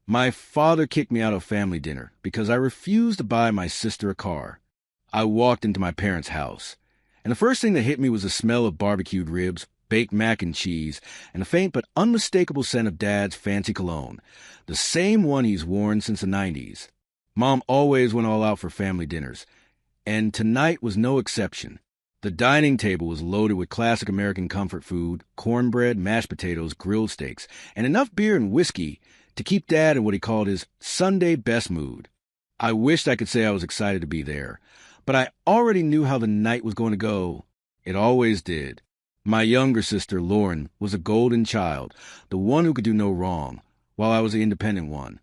My father kicked me out of family dinner because I refused to buy my sister a car. I walked into my parents' house, and the first thing that hit me was the smell of barbecued ribs, baked mac and cheese, and a faint but unmistakable scent of Dad's fancy cologne, the same one he's worn since the 90s. Mom always went all out for family dinners, and tonight was no exception. The dining table was loaded with classic American comfort food, cornbread, mashed potatoes, grilled steaks, and enough beer and whiskey to keep Dad in what he called his Sunday best mood. I wished I could say I was excited to be there, but I already knew how the night was going to go. It always did. My younger sister, Lauren, was a golden child, the one who could do no wrong, while I was the independent one,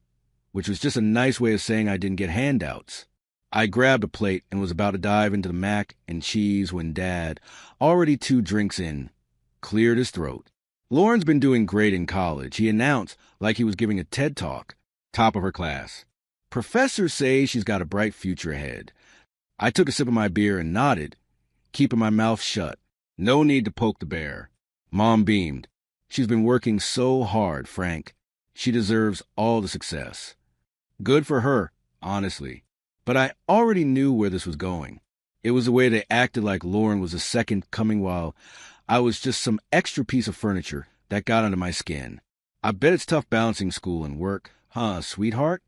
which was just a nice way of saying I didn't get handouts. I grabbed a plate and was about to dive into the mac and cheese when Dad, already 2 drinks in, cleared his throat. Lauren's been doing great in college, he announced like he was giving a TED Talk, top of her class. Professors say she's got a bright future ahead. I took a sip of my beer and nodded, keeping my mouth shut. No need to poke the bear. Mom beamed. She's been working so hard, Frank. She deserves all the success. Good for her, honestly. But I already knew where this was going. It was the way they acted like Lauren was a second coming while I was just some extra piece of furniture that got under my skin. I bet it's tough balancing school and work, huh, sweetheart?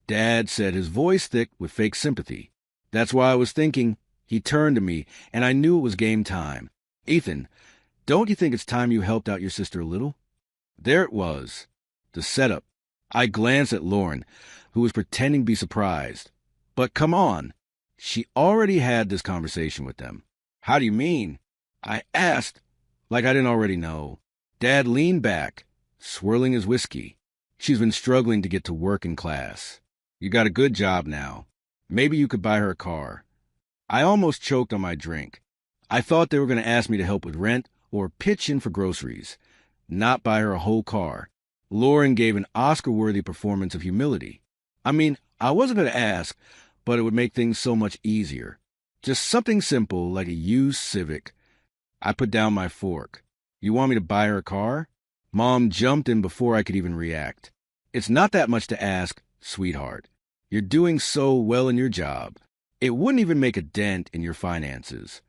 Dad said, his voice thick with fake sympathy. That's why I was thinking. He turned to me, and I knew it was game time. Ethan, don't you think it's time you helped out your sister a little? There it was, the setup. I glanced at Lauren, who was pretending to be surprised. But come on, she already had this conversation with them. How do you mean? I asked, like I didn't already know. Dad leaned back, swirling his whiskey. She's been struggling to get to work and class. You got a good job now. Maybe you could buy her a car. I almost choked on my drink. I thought they were going to ask me to help with rent or pitch in for groceries, not buy her a whole car. Lauren gave an Oscar-worthy performance of humility. I mean, I wasn't going to ask, but it would make things so much easier. Just something simple like a used Civic. I put down my fork. You want me to buy her a car? Mom jumped in before I could even react. It's not that much to ask, sweetheart. You're doing so well in your job. It wouldn't even make a dent in your finances.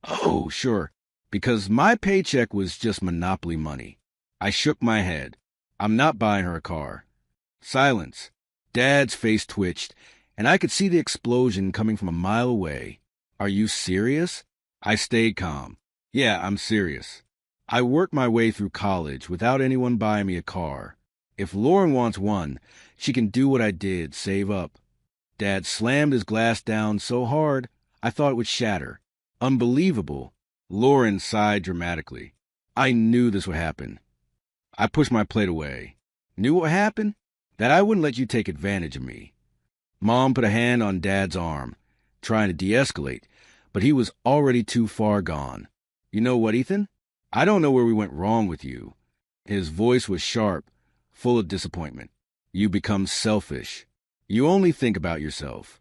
Oh, sure, because my paycheck was just monopoly money. I shook my head. I'm not buying her a car. Silence. Dad's face twitched, and I could see the explosion coming from a mile away. Are you serious? I stayed calm. Yeah, I'm serious. I worked my way through college without anyone buying me a car. If Lauren wants one, she can do what I did, save up. Dad slammed his glass down so hard, I thought it would shatter. Unbelievable. Lauren sighed dramatically. I knew this would happen. I pushed my plate away. Knew what happened? That I wouldn't let you take advantage of me. Mom put a hand on Dad's arm, trying to de-escalate, but he was already too far gone. You know what, Ethan? I don't know where we went wrong with you. His voice was sharp, full of disappointment. You become selfish. You only think about yourself.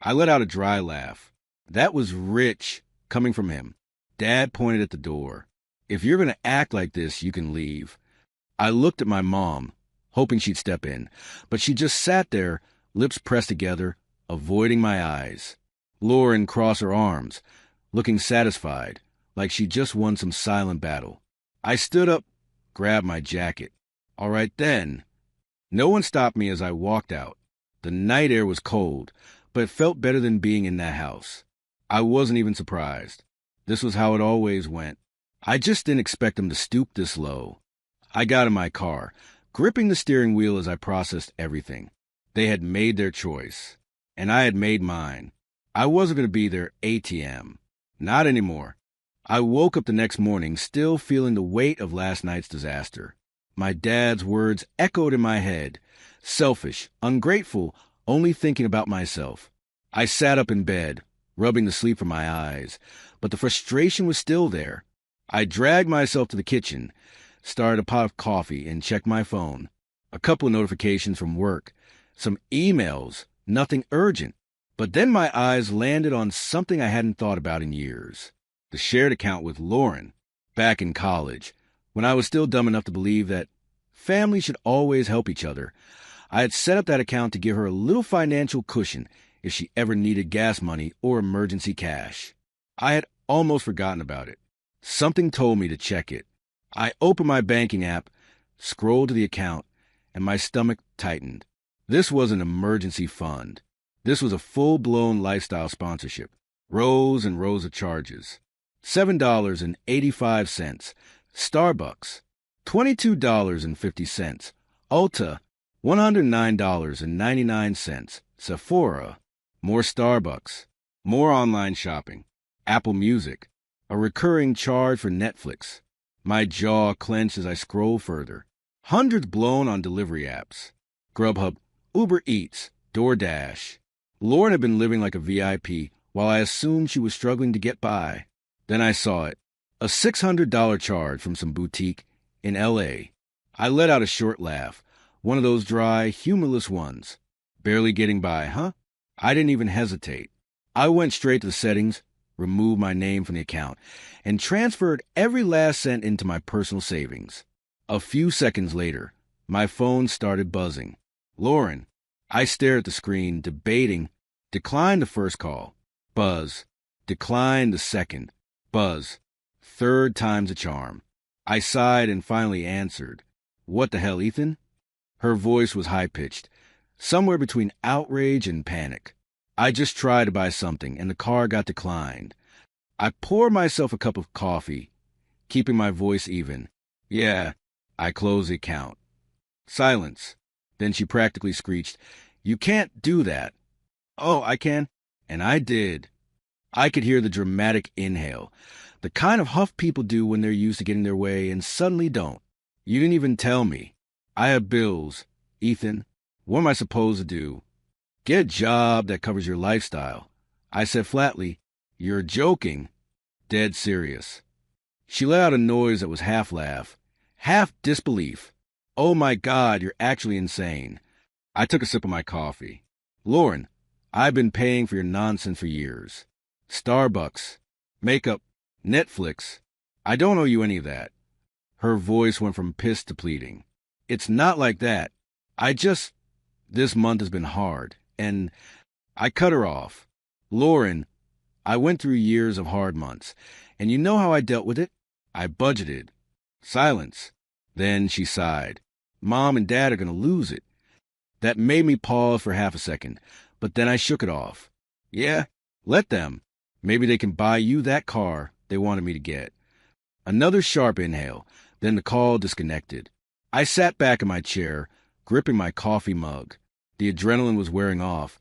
I let out a dry laugh. That was rich, coming from him. Dad pointed at the door. If you're going to act like this, you can leave. I looked at my mom, hoping she'd step in, but she just sat there, lips pressed together, avoiding my eyes. Lauren crossed her arms, looking satisfied, like she just won some silent battle. I stood up, grabbed my jacket. All right then. No one stopped me as I walked out. The night air was cold, but it felt better than being in that house. I wasn't even surprised. This was how it always went. I just didn't expect them to stoop this low. I got in my car, gripping the steering wheel as I processed everything. They had made their choice, and I had made mine. I wasn't going to be their ATM. Not anymore. I woke up the next morning still feeling the weight of last night's disaster. My dad's words echoed in my head. Selfish, ungrateful, only thinking about myself. I sat up in bed, rubbing the sleep from my eyes, but the frustration was still there. I dragged myself to the kitchen, started a pot of coffee, and checked my phone. A couple of notifications from work, some emails, nothing urgent. But then my eyes landed on something I hadn't thought about in years. The shared account with Lauren, back in college, when I was still dumb enough to believe that family should always help each other. I had set up that account to give her a little financial cushion if she ever needed gas money or emergency cash. I had almost forgotten about it. Something told me to check it. I opened my banking app, scrolled to the account, and my stomach tightened. This was an emergency fund. This was a full-blown lifestyle sponsorship. Rows and rows of charges. $7.85. Starbucks. $22.50. Ulta. $109.99. Sephora. More Starbucks. More online shopping. Apple Music. A recurring charge for Netflix. My jaw clenched as I scrolled further. Hundreds blown on delivery apps. Grubhub, Uber Eats, DoorDash. Lauren had been living like a VIP while I assumed she was struggling to get by. Then I saw it. A $600 charge from some boutique in L.A. I let out a short laugh, one of those dry, humorless ones. Barely getting by, huh? I didn't even hesitate. I went straight to the settings, removed my name from the account, and transferred every last cent into my personal savings. A few seconds later, my phone started buzzing. Lauren. I stared at the screen, debating. Decline the first call. Buzz. Decline the second. Buzz. Third time's a charm. I sighed and finally answered. What the hell, Ethan? Her voice was high-pitched, somewhere between outrage and panic. I just tried to buy something, and the card got declined. I poured myself a cup of coffee, keeping my voice even. Yeah, I closed the account. Silence. Then she practically screeched, You can't do that. Oh, I can. And I did. I could hear the dramatic inhale, the kind of huff people do when they're used to getting their way and suddenly don't. You didn't even tell me. I have bills. Ethan, what am I supposed to do? Get a job that covers your lifestyle. I said flatly, You're joking. Dead serious. She let out a noise that was half laugh, half disbelief. Oh my God, you're actually insane. I took a sip of my coffee. Lauren, I've been paying for your nonsense for years. Starbucks, makeup, Netflix. I don't owe you any of that. Her voice went from pissed to pleading. It's not like that. This month has been hard, and I cut her off. Lauren, I went through years of hard months, and you know how I dealt with it? I budgeted. Silence. Then she sighed. Mom and Dad are going to lose it. That made me pause for half a second, but then I shook it off. Yeah, let them. Maybe they can buy you that car they wanted me to get. Another sharp inhale, then the call disconnected. I sat back in my chair, gripping my coffee mug. The adrenaline was wearing off,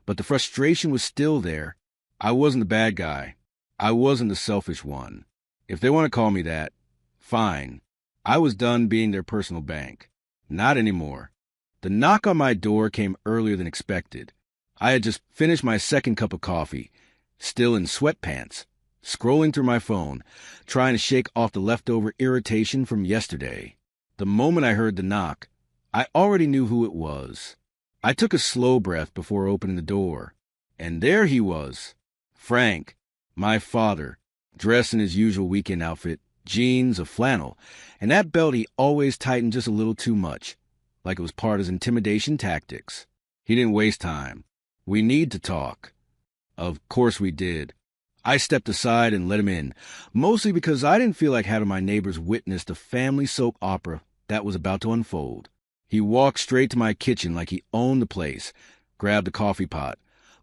but the frustration was still there. I wasn't the bad guy. I wasn't the selfish one. If they want to call me that, fine. I was done being their personal bank. Not anymore. The knock on my door came earlier than expected. I had just finished my second cup of coffee, still in sweatpants, scrolling through my phone, trying to shake off the leftover irritation from yesterday. The moment I heard the knock, I already knew who it was. I took a slow breath before opening the door, and there he was, Frank, my father, dressed in his usual weekend outfit, jeans, a flannel, and that belt he always tightened just a little too much, like it was part of his intimidation tactics. He didn't waste time. We need to talk. Of course we did. I stepped aside and let him in, mostly because I didn't feel like having my neighbors witness the family soap opera that was about to unfold. He walked straight to my kitchen like he owned the place, grabbed a coffee pot,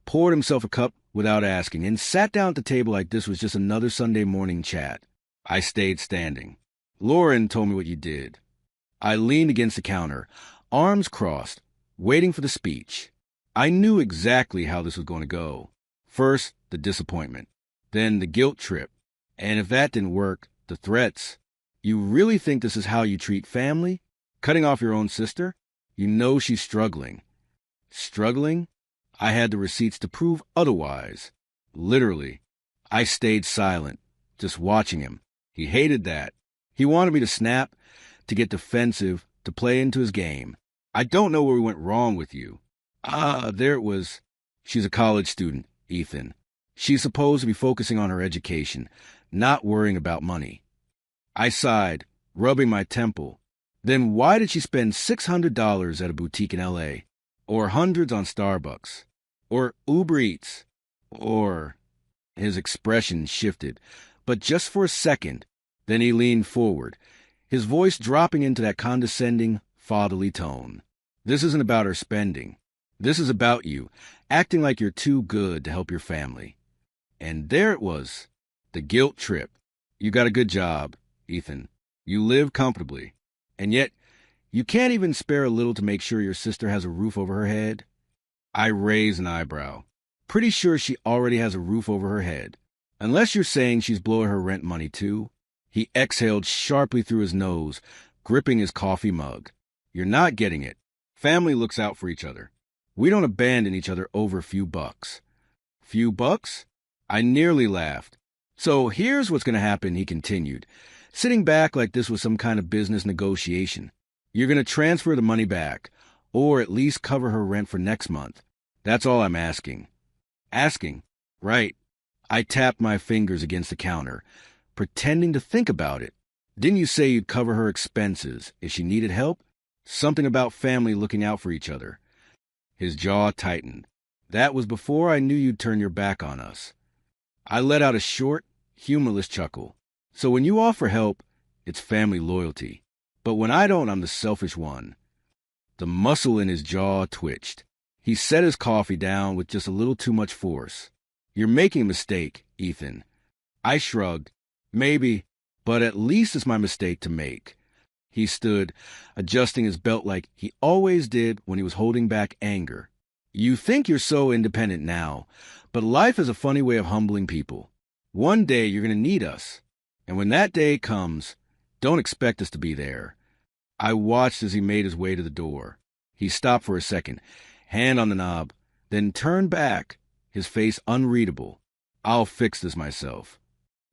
poured himself a cup without asking, and sat down at the table like this was just another Sunday morning chat. I stayed standing. Lauren told me what you did. I leaned against the counter, arms crossed, waiting for the speech. I knew exactly how this was going to go. First, the disappointment. Then the guilt trip. And if that didn't work, the threats. You really think this is how you treat family? Cutting off your own sister? You know she's struggling. Struggling? I had the receipts to prove otherwise. Literally. I stayed silent, just watching him. He hated that. He wanted me to snap, to get defensive, to play into his game. I don't know where we went wrong with you. There it was. She's a college student, Ethan. She's supposed to be focusing on her education, not worrying about money. I sighed, rubbing my temple. Then why did she spend $600 at a boutique in LA? Or hundreds on Starbucks? Or Uber Eats? Or... His expression shifted, but just for a second. Then he leaned forward, his voice dropping into that condescending, fatherly tone. This isn't about her spending. This is about you, acting like you're too good to help your family. And there it was, the guilt trip. You got a good job, Ethan. You live comfortably. And yet, you can't even spare a little to make sure your sister has a roof over her head? I raised an eyebrow. Pretty sure she already has a roof over her head. Unless you're saying she's blowing her rent money too. He exhaled sharply through his nose, gripping his coffee mug. You're not getting it. Family looks out for each other. We don't abandon each other over a few bucks. Few bucks? I nearly laughed. So here's what's going to happen, he continued, sitting back like this was some kind of business negotiation. You're going to transfer the money back, or at least cover her rent for next month. That's all I'm asking. Asking? Right. I tapped my fingers against the counter, pretending to think about it. Didn't you say you'd cover her expenses if she needed help? Something about family looking out for each other. His jaw tightened. That was before I knew you'd turn your back on us. I let out a short, humorless chuckle. So when you offer help, it's family loyalty. But when I don't, I'm the selfish one. The muscle in his jaw twitched. He set his coffee down with just a little too much force. You're making a mistake, Ethan. I shrugged. Maybe, but at least it's my mistake to make. He stood, adjusting his belt like he always did when he was holding back anger. You think you're so independent now, but life is a funny way of humbling people. One day you're going to need us. And when that day comes, don't expect us to be there. I watched as he made his way to the door. He stopped for a second, hand on the knob, then turned back, his face unreadable. I'll fix this myself.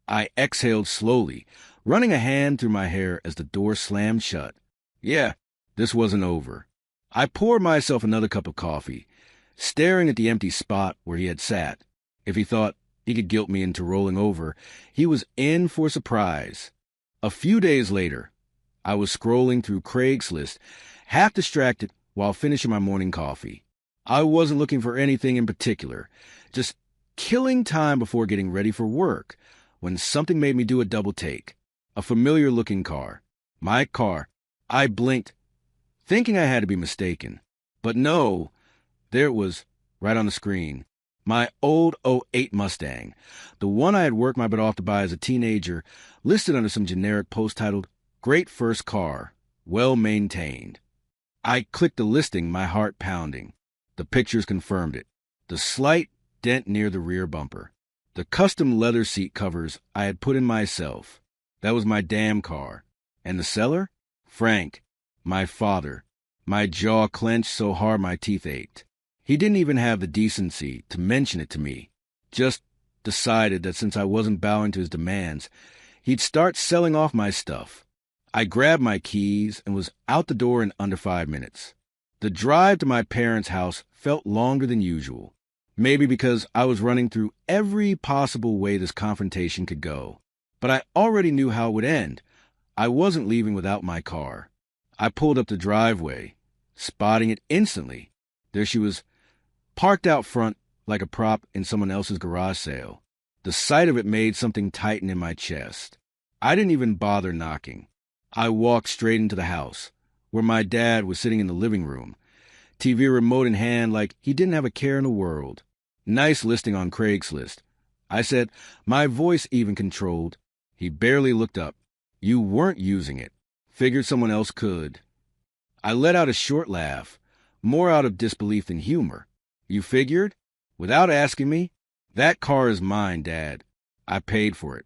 I exhaled slowly, running a hand through my hair as the door slammed shut. Yeah, this wasn't over. I poured myself another cup of coffee, staring at the empty spot where he had sat. If he thought he could guilt me into rolling over, he was in for a surprise. A few days later, I was scrolling through Craigslist, half distracted while finishing my morning coffee. I wasn't looking for anything in particular, just killing time before getting ready for work, when something made me do a double take. A familiar-looking car. My car. I blinked, thinking I had to be mistaken. But no, there it was, right on the screen. My old '08 Mustang, the one I had worked my butt off to buy as a teenager, listed under some generic post titled, Great First Car, Well Maintained. I clicked the listing, my heart pounding. The pictures confirmed it. The slight dent near the rear bumper. The custom leather seat covers I had put in myself. That was my damn car. And the seller? Frank, my father. My jaw clenched so hard my teeth ached. He didn't even have the decency to mention it to me. Just decided that since I wasn't bowing to his demands, he'd start selling off my stuff. I grabbed my keys and was out the door in under 5 minutes. The drive to my parents' house felt longer than usual. Maybe because I was running through every possible way this confrontation could go. But I already knew how it would end. I wasn't leaving without my car. I pulled up the driveway, spotting it instantly. There she was, parked out front like a prop in someone else's garage sale. The sight of it made something tighten in my chest. I didn't even bother knocking. I walked straight into the house, where my dad was sitting in the living room, TV remote in hand like he didn't have a care in the world. Nice listing on Craigslist. I said, my voice even controlled. He barely looked up. You weren't using it. Figured someone else could. I let out a short laugh, more out of disbelief than humor. You figured? Without asking me? That car is mine, Dad. I paid for it.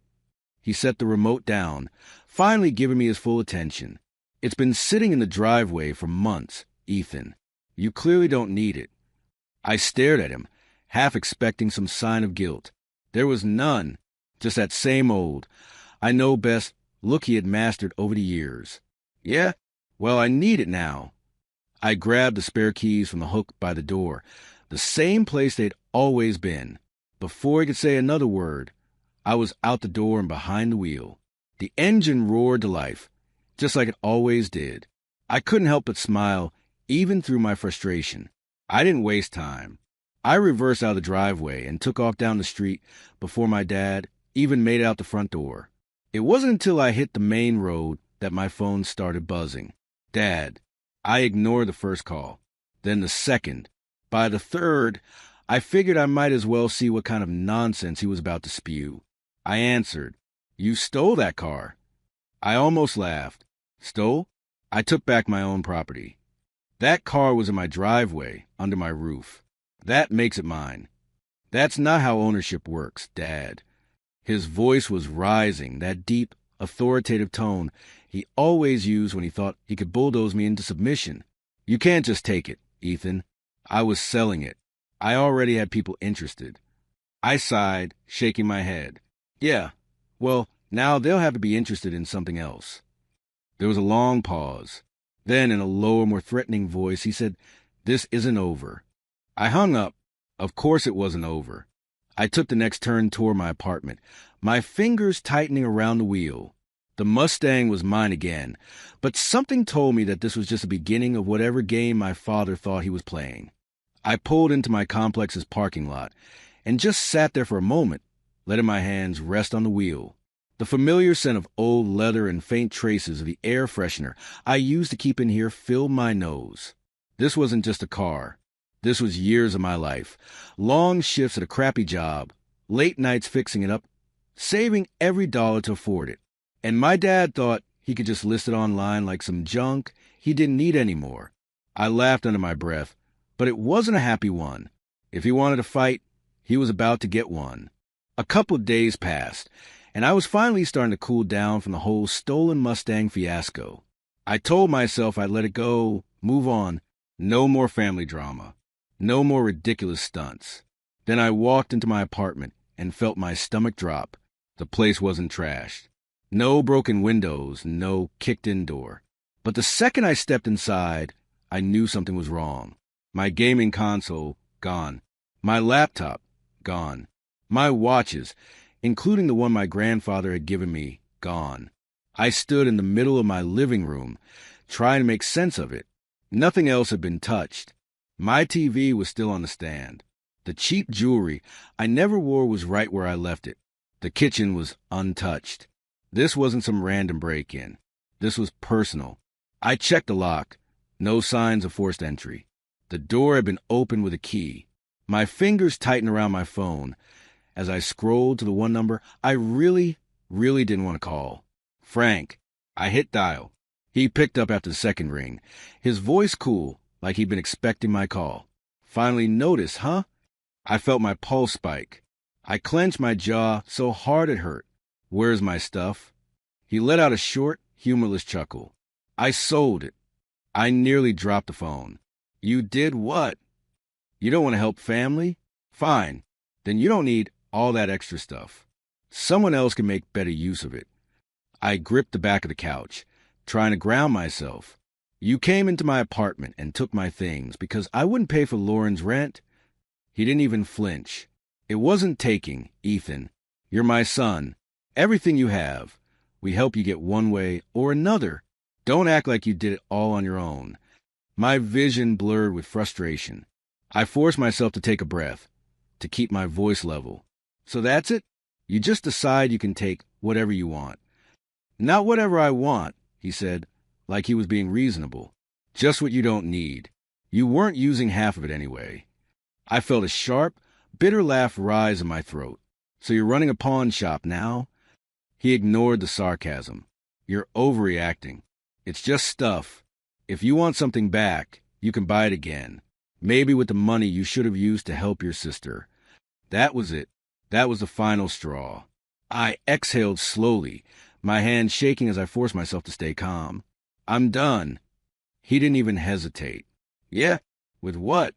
He set the remote down, finally giving me his full attention. It's been sitting in the driveway for months, Ethan. You clearly don't need it. I stared at him, half expecting some sign of guilt. There was none, just that same old, I know best look he had mastered over the years. Yeah? Well, I need it now. I grabbed the spare keys from the hook by the door, the same place they'd always been. Before he could say another word, I was out the door and behind the wheel. The engine roared to life, just like it always did. I couldn't help but smile, even through my frustration. I didn't waste time. I reversed out of the driveway and took off down the street before my dad even made it out the front door. It wasn't until I hit the main road that my phone started buzzing. Dad. I ignored the first call, then the second. By the third, I figured I might as well see what kind of nonsense he was about to spew. I answered, "You stole that car." I almost laughed. Stole? I took back my own property. That car was in my driveway, under my roof. That makes it mine. That's not how ownership works, Dad. His voice was rising, that deep, authoritative tone he always used when he thought he could bulldoze me into submission. You can't just take it, Ethan. I was selling it. I already had people interested. I sighed, shaking my head. Yeah, well, now they'll have to be interested in something else. There was a long pause. Then, in a lower, more threatening voice, he said, "This isn't over." I hung up. Of course it wasn't over. I took the next turn toward my apartment, my fingers tightening around the wheel. The Mustang was mine again, but something told me that this was just the beginning of whatever game my father thought he was playing. I pulled into my complex's parking lot and just sat there for a moment, letting my hands rest on the wheel. The familiar scent of old leather and faint traces of the air freshener I used to keep in here filled my nose. This wasn't just a car. This was years of my life. Long shifts at a crappy job, late nights fixing it up, saving every dollar to afford it. And my dad thought he could just list it online like some junk he didn't need anymore. I laughed under my breath, but it wasn't a happy one. If he wanted to fight, he was about to get one. A couple of days passed, and I was finally starting to cool down from the whole stolen Mustang fiasco. I told myself I'd let it go, move on, no more family drama, no more ridiculous stunts. Then I walked into my apartment and felt my stomach drop. The place wasn't trashed. No broken windows, no kicked-in door. But the second I stepped inside, I knew something was wrong. My gaming console, gone. My laptop, gone. My watches, including the one my grandfather had given me, gone. I stood in the middle of my living room, trying to make sense of it. Nothing else had been touched. My TV was still on the stand. The cheap jewelry I never wore was right where I left it. The kitchen was untouched. This wasn't some random break-in. This was personal. I checked the lock. No signs of forced entry. The door had been opened with a key. My fingers tightened around my phone as I scrolled to the one number I really didn't want to call. Frank. I hit dial. He picked up after the second ring, his voice cool, like he'd been expecting my call. Finally noticed, huh? I felt my pulse spike. I clenched my jaw so hard it hurt. "Where's my stuff?" He let out a short, humorless chuckle. "I sold it." I nearly dropped the phone. "You did what?" "You don't want to help family? Fine. Then you don't need all that extra stuff. Someone else can make better use of it." I gripped the back of the couch, trying to ground myself. "You came into my apartment and took my things because I wouldn't pay for Lauren's rent." He didn't even flinch. "It wasn't taking, Ethan. You're my son. Everything you have. We help you get one way or another. Don't act like you did it all on your own." My vision blurred with frustration. I forced myself to take a breath, to keep my voice level. "So that's it? You just decide you can take whatever you want." "Not whatever I want," he said, like he was being reasonable. "Just what you don't need. You weren't using half of it anyway." I felt a sharp, bitter laugh rise in my throat. "So you're running a pawn shop now?" He ignored the sarcasm. "You're overreacting. It's just stuff. If you want something back, you can buy it again. Maybe with the money you should have used to help your sister." That was it. That was the final straw. I exhaled slowly, my hand shaking as I forced myself to stay calm. "I'm done." He didn't even hesitate. "Yeah? With what?"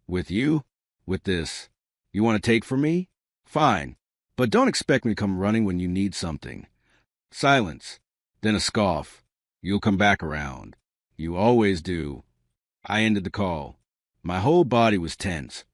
"With you? With this. You want to take from me? Fine. But don't expect me to come running when you need something." Silence. Then a scoff. "You'll come back around. You always do." I ended the call. My whole body was tense,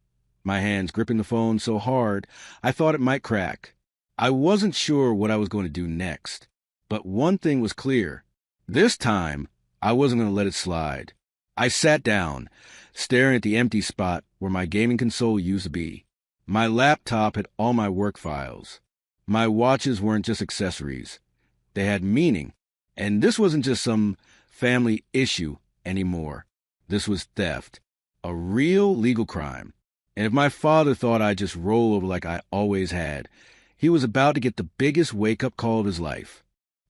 my hands gripping the phone so hard I thought it might crack. I wasn't sure what I was going to do next, but one thing was clear. This time, I wasn't going to let it slide. I sat down, staring at the empty spot where my gaming console used to be. My laptop had all my work files. My watches weren't just accessories. They had meaning. And this wasn't just some family issue anymore. This was theft. A real legal crime. And if my father thought I'd just roll over like I always had, he was about to get the biggest wake-up call of his life.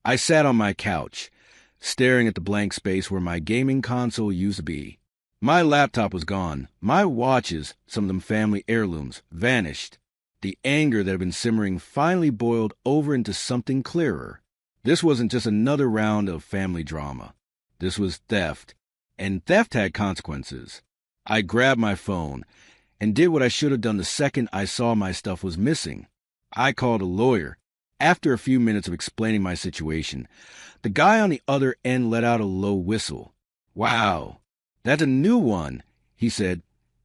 I sat on my couch, staring at the blank space where my gaming console used to be. My laptop was gone. My watches, some of them family heirlooms, vanished. The anger that had been simmering finally boiled over into something clearer. This wasn't just another round of family drama. This was theft. And theft had consequences. I grabbed my phone and did what I should have done the second I saw my stuff was missing. I called a lawyer. After a few minutes of explaining my situation, the guy on the other end let out a low whistle. "Wow, that's a new one," he said,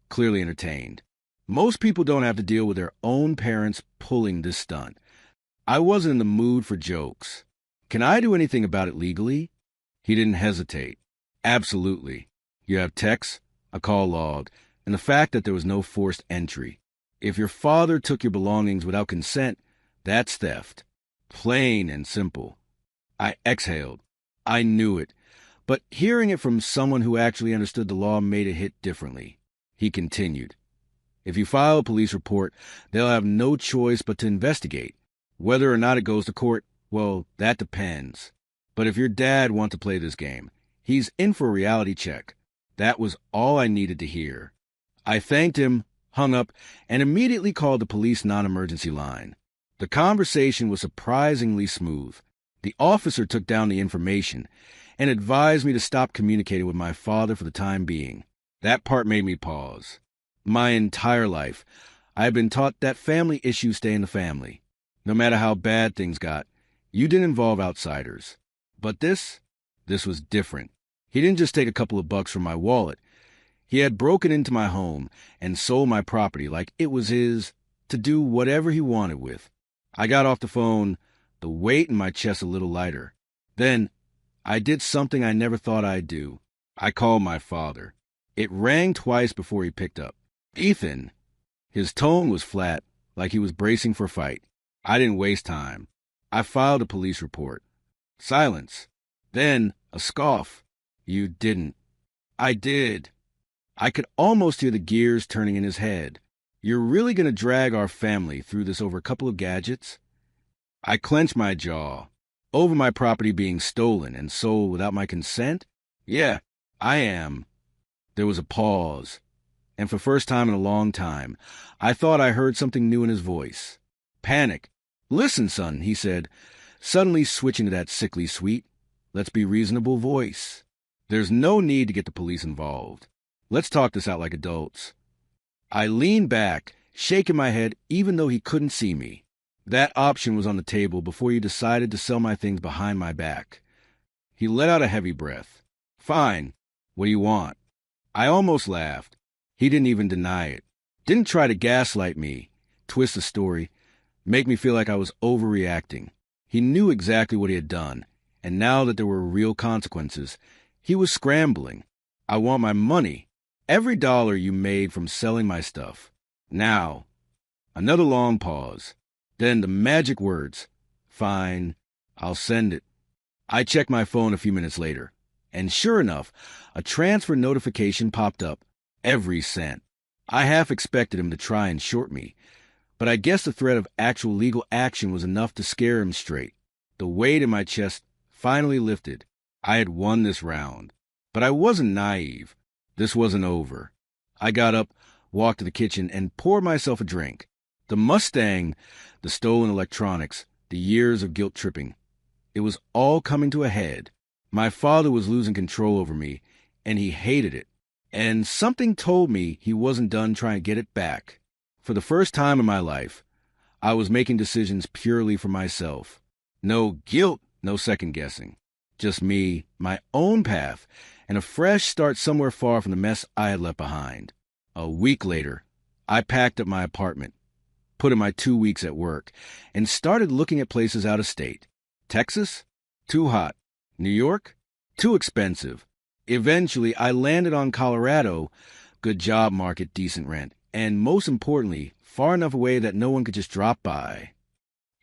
clearly entertained. Most people don't have to deal with their own parents pulling this stunt. I wasn't in the mood for jokes. "Can I do anything about it legally?" He didn't hesitate. "Absolutely. You have texts, a call log, and the fact that there was no forced entry. If your father took your belongings without consent, that's theft. Plain and simple." I exhaled. I knew it. But hearing it from someone who actually understood the law made it hit differently. He continued. "If you file a police report, they'll have no choice but to investigate. Whether or not it goes to court, well, that depends. But if your dad wants to play this game, he's in for a reality check." That was all I needed to hear. I thanked him, hung up, and immediately called the police non-emergency line. The conversation was surprisingly smooth. The officer took down the information and advised me to stop communicating with my father for the time being. That part made me pause. My entire life, I had been taught that family issues stay in the family. No matter how bad things got, you didn't involve outsiders. But this was different. He didn't just take a couple of bucks from my wallet. He had broken into my home and sold my property like it was his to do whatever he wanted with. I got off the phone, the weight in my chest a little lighter. Then I did something I never thought I'd do. I called my father. It rang twice before he picked up. "Ethan." His tone was flat, like he was bracing for a fight. I didn't waste time. I filed a police report. Silence. Then a scoff. "You didn't." "I did." I could almost hear the gears turning in his head. "You're really going to drag our family through this over a couple of gadgets?" I clenched my jaw. Over my property being stolen and sold without my consent? "Yeah, I am." There was a pause, and for the first time in a long time, I thought I heard something new in his voice. Panic. "Listen, son," he said, suddenly switching to that sickly sweet, let's be reasonable voice. "There's no need to get the police involved. Let's talk this out like adults." I leaned back, shaking my head even though he couldn't see me. That option was on the table before you decided to sell my things behind my back. He let out a heavy breath. "Fine. What do you want?" I almost laughed. He didn't even deny it. Didn't try to gaslight me, twist the story, make me feel like I was overreacting. He knew exactly what he had done, and now that there were real consequences, he was scrambling. "I want my money. Every dollar you made from selling my stuff. Now." Another long pause. Then the magic words. "Fine. I'll send it." I checked my phone a few minutes later, and sure enough, a transfer notification popped up. Every cent. I half expected him to try and short me, but I guess the threat of actual legal action was enough to scare him straight. The weight in my chest finally lifted. I had won this round. But I wasn't naive. This wasn't over. I got up, walked to the kitchen, and poured myself a drink. The Mustang, the stolen electronics, the years of guilt tripping. It was all coming to a head. My father was losing control over me, and he hated it. And something told me he wasn't done trying to get it back. For the first time in my life, I was making decisions purely for myself. No guilt, no second guessing. Just me, my own path, and a fresh start somewhere far from the mess I had left behind. A week later, I packed up my apartment, put in my 2 weeks at work, and started looking at places out of state. Texas? Too hot. New York? Too expensive. Eventually, I landed on Colorado, good job market, decent rent, and most importantly, far enough away that no one could just drop by.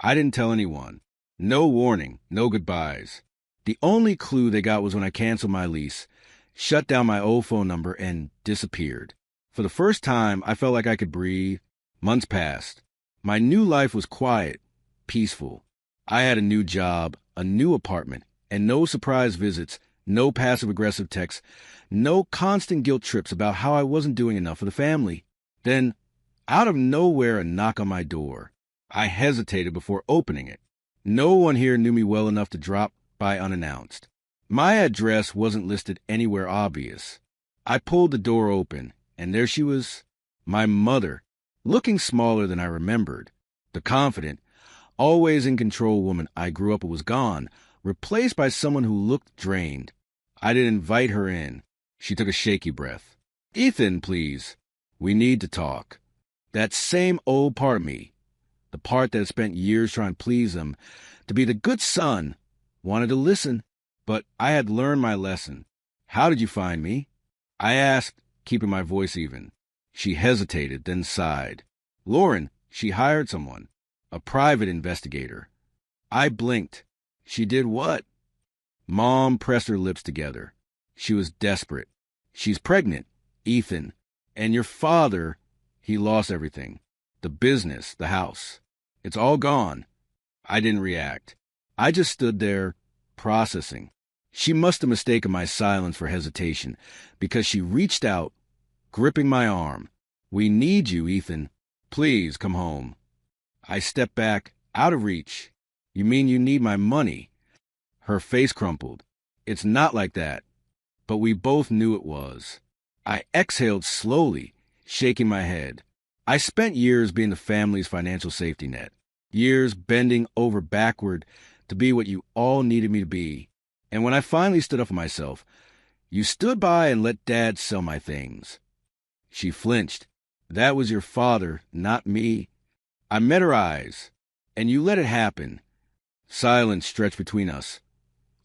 I didn't tell anyone. No warning, no goodbyes. The only clue they got was when I canceled my lease, shut down my old phone number, and disappeared. For the first time, I felt like I could breathe. Months passed. My new life was quiet, peaceful. I had a new job, a new apartment, and no surprise visits, no passive-aggressive texts, no constant guilt trips about how I wasn't doing enough for the family. Then, out of nowhere, a knock on my door. I hesitated before opening it. No one here knew me well enough to drop by unannounced. My address wasn't listed anywhere obvious. I pulled the door open, and there she was, my mother, looking smaller than I remembered. The confident, always in control woman I grew up with was gone, replaced by someone who looked drained. I didn't invite her in. She took a shaky breath. "Ethan, please. We need to talk." That same old part of me, the part that had spent years trying to please them, to be the good son, wanted to listen, but I had learned my lesson. "How did you find me?" I asked, keeping my voice even. She hesitated, then sighed. "Lauren, she hired someone, a private investigator." I blinked. "She did what?" Mom pressed her lips together. She was desperate. "She's pregnant, Ethan. And your father, he lost everything. The business, the house. It's all gone." I didn't react. I just stood there, processing. She must have mistaken my silence for hesitation, because she reached out, gripping my arm. "We need you, Ethan. Please come home." I stepped back, out of reach. "You mean you need my money?" Her face crumpled. "It's not like that." But we both knew it was. I exhaled slowly, shaking my head. I spent years being the family's financial safety net. Years bending over backward to be what you all needed me to be. And when I finally stood up for myself, you stood by and let Dad sell my things. She flinched. "That was your father, not me." I met her eyes. "And you let it happen." Silence stretched between us,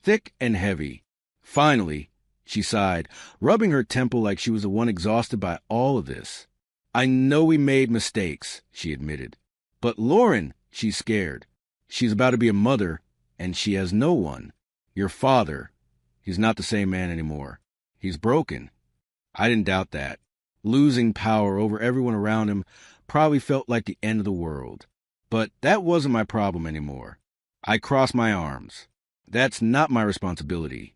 thick and heavy. Finally, she sighed, rubbing her temple like she was the one exhausted by all of this. "I know we made mistakes," she admitted. "But Lauren," she's scared. "She's about to be a mother, and she has no one. Your father, he's not the same man anymore. He's broken." I didn't doubt that. Losing power over everyone around him probably felt like the end of the world. But that wasn't my problem anymore. I crossed my arms. "That's not my responsibility."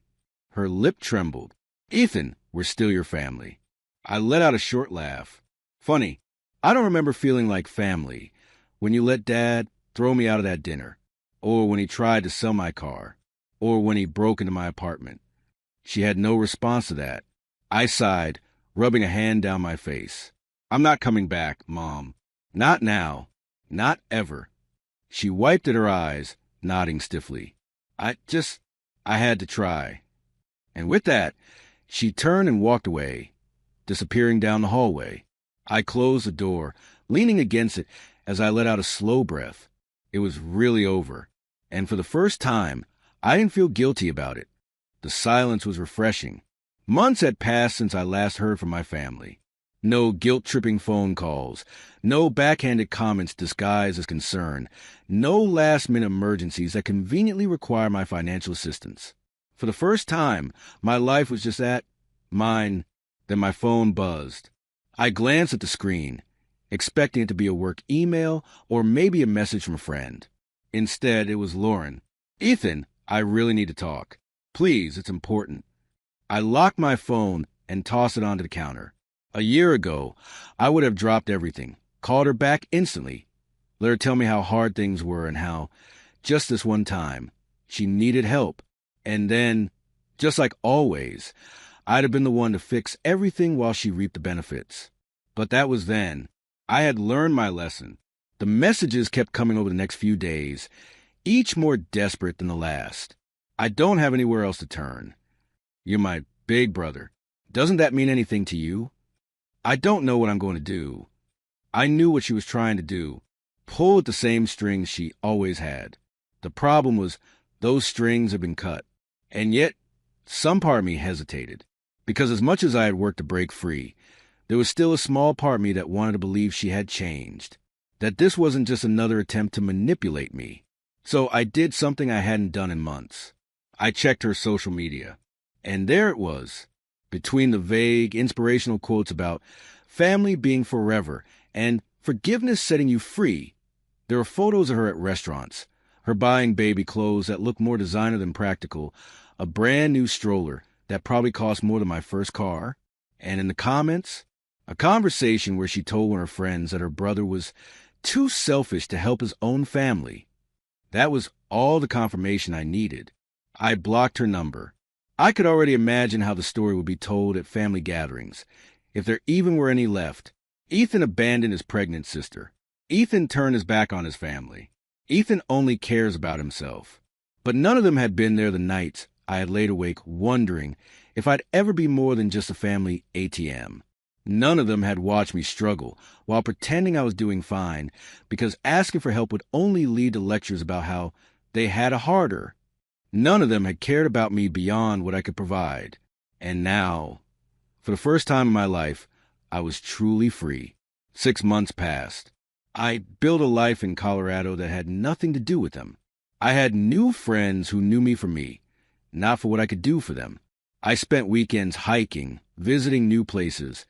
Her lip trembled. "Ethan, we're still your family." I let out a short laugh. "Funny, I don't remember feeling like family when you let Dad throw me out of that dinner, or when he tried to sell my car, or when he broke into my apartment." She had no response to that. I sighed, rubbing a hand down my face. "I'm not coming back, Mom. Not now. Not ever." She wiped at her eyes, nodding stiffly. I had to try." And with that, she turned and walked away, disappearing down the hallway. I closed the door, leaning against it as I let out a slow breath. It was really over. And for the first time, I didn't feel guilty about it. The silence was refreshing. Months had passed since I last heard from my family. No guilt-tripping phone calls, no backhanded comments disguised as concern, no last-minute emergencies that conveniently require my financial assistance. For the first time, my life was just mine. Then my phone buzzed. I glanced at the screen, expecting it to be a work email or maybe a message from a friend. Instead, it was Lauren. "Ethan, I really need to talk. Please, it's important." I locked my phone and tossed it onto the counter. A year ago, I would have dropped everything, called her back instantly, let her tell me how hard things were and how, just this one time, she needed help. And then, just like always, I'd have been the one to fix everything while she reaped the benefits. But that was then. I had learned my lesson. The messages kept coming over the next few days, each more desperate than the last. "I don't have anywhere else to turn. You're my big brother. Doesn't that mean anything to you? I don't know what I'm going to do." I knew what she was trying to do, pull at the same strings she always had. The problem was those strings had been cut. And yet, Some part of me hesitated, because as much as I had worked to break free, there was still a small part of me that wanted to believe she had changed, that this wasn't just another attempt to manipulate me. So I did something I hadn't done in months. I checked her social media, and there it was, between the vague, inspirational quotes about family being forever and forgiveness setting you free. There were photos of her at restaurants, her buying baby clothes that looked more designer than practical, a brand new stroller that probably cost more than my first car, and in the comments, a conversation where she told one of her friends that her brother was too selfish to help his own family. That was all the confirmation I needed. I blocked her number. I could already imagine how the story would be told at family gatherings, if there even were any left. Ethan abandoned his pregnant sister. Ethan turned his back on his family. Ethan only cares about himself. But none of them had been there the nights I had laid awake wondering if I'd ever be more than just a family ATM. None of them had watched me struggle while pretending I was doing fine, because asking for help would only lead to lectures about how they had it harder. None of them had cared about me beyond what I could provide. And now, for the first time in my life, I was truly free. 6 months passed. I built a life in Colorado that had nothing to do with them. I had new friends who knew me for me, not for what I could do for them. I spent weekends hiking, visiting new places,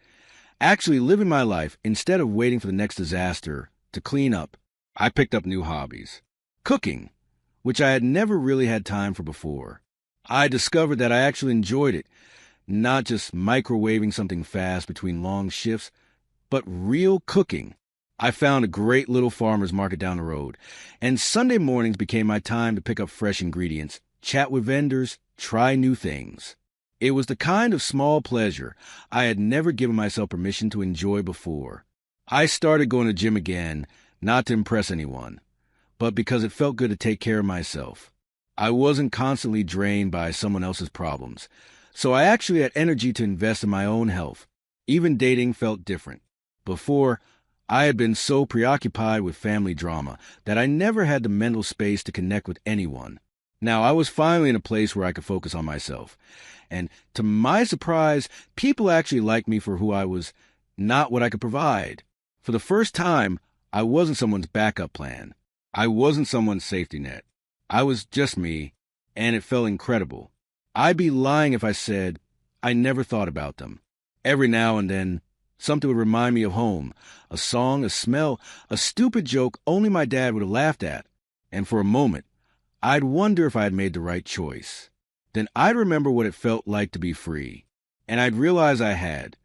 actually living my life instead of waiting for the next disaster to clean up. I picked up new hobbies. Cooking, which I had never really had time for before. I discovered that I actually enjoyed it, not just microwaving something fast between long shifts, but real cooking. I found a great little farmer's market down the road, and Sunday mornings became my time to pick up fresh ingredients, chat with vendors, try new things. It was the kind of small pleasure I had never given myself permission to enjoy before. I started going to the gym again, not to impress anyone, but because it felt good to take care of myself. I wasn't constantly drained by someone else's problems, so I actually had energy to invest in my own health. Even dating felt different. Before, I had been so preoccupied with family drama that I never had the mental space to connect with anyone. Now I was finally in a place where I could focus on myself. And to my surprise, people actually liked me for who I was, not what I could provide. For the first time, I wasn't someone's backup plan. I wasn't someone's safety net. I was just me, and it felt incredible. I'd be lying if I said I never thought about them. Every now and then, something would remind me of home, a song, a smell, a stupid joke only my dad would have laughed at. And for a moment, I'd wonder if I had made the right choice. Then I'd remember what it felt like to be free. And I'd realize I had.